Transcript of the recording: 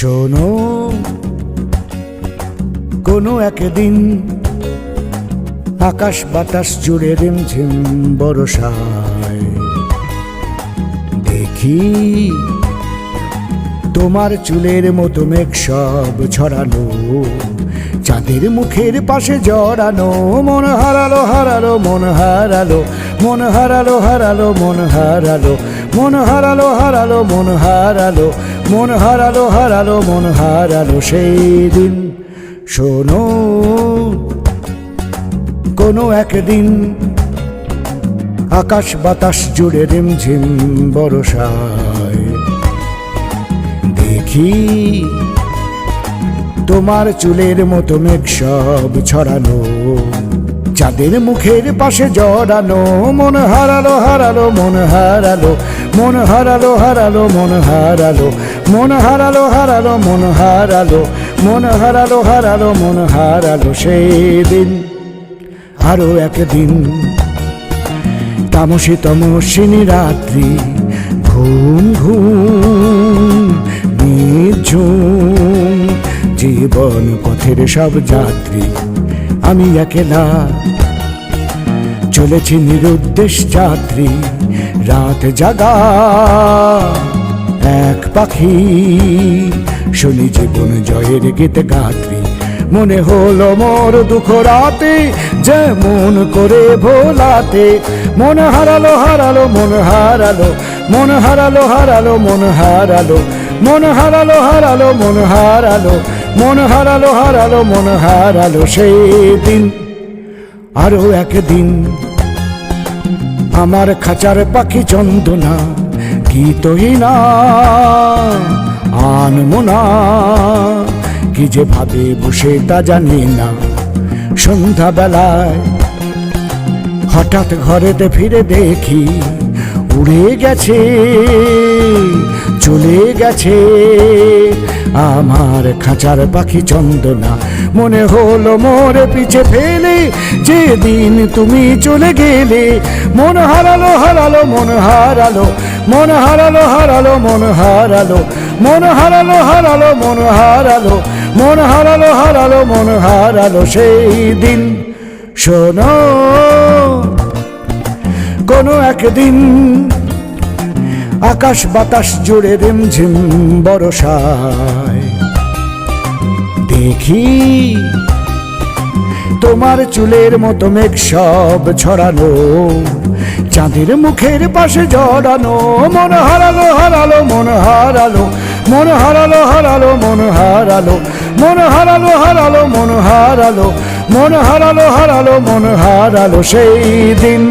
শোনো, কোনো একদিন আকাশ বাতাস জুড়ে রিমঝিম বরষায় দেখি তোমার চুলের মতো মেঘ সব ছড়ানো, চাঁদের মুখের পাশে জড়ানো। মন হারালো হারালো মন হারালো, মন হারালো হারালো মন হারালো, মন হারালো হারালো মন হারালো, মন হারালো হারালো মন হারালো সেই দিন। শোনো, কোনো একদিন আকাশ বাতাস জুড়ে রিমঝিম বরষায় দেখি তোমার চুলের মতো মেঘ সব ছড়ানো, চাঁদের মুখের পাশে জড়ানো। মন হারালো হারালো মন হারালো, মন হারালো হারালো মন হারালো, মন হারালো হারালো মন হারালো, মন হারালো হারালো মন হারালো সেদিন। আরো একদিন তামসী তমসিনী রাত্রি, ঘুম ঘুম নিঝুম জীবন পথের সব যাত্রী, আমি একলা চলেছি নিরুদ্দেশ যাত্রী। রাত জাগা এক পাখি, শুনি জীবন জয়ের গীত গাত্রী। মনে হলো মোর দুঃখ রাতে যেমন করে ভোলাতে। মন হারালো হারালো মন হারালো, মন হারালো হারালো মন হারালো, মন হারালো হারালো মন হারালো, মন হারালো হারালো মন হারালো সেই দিন। আরো একদিন আমার খাঁচার পাখি চন্দনা গীতহীনা আনমনা, কি যে ভাবে বসে তা জানি না। সন্ধ্যাবেলায় হঠাৎ ঘরেতে ফিরে দেখি উড়ে গেছে চলে গেছে আমার খাঁচার পাখি চন্দনা। মনে হলো মোর পিছে ফেলে যেদিন তুমি চলে গেলে। মন হারালো হারালো মন হারালো, মন হারালো হারালো মন হারালো, মন হারালো হারালো মন হারালো, মন হারালো হারালো মন হারালো সেই দিন। শোনো, কোনো একদিন আকাশ বাতাস জুড়ে রিমঝিম বরষায় দেখি তোমার চুলের মতো মেঘ সব ছড়ানো, চাঁদের মুখের পাশে জড়ানো। মন হারালো হারালো মন হারালো, মন হারালো হারালো মন হারালো, মন হারালো হারালো মন হারালো, মন হারালো হারালো মন হারালো সেই দিন।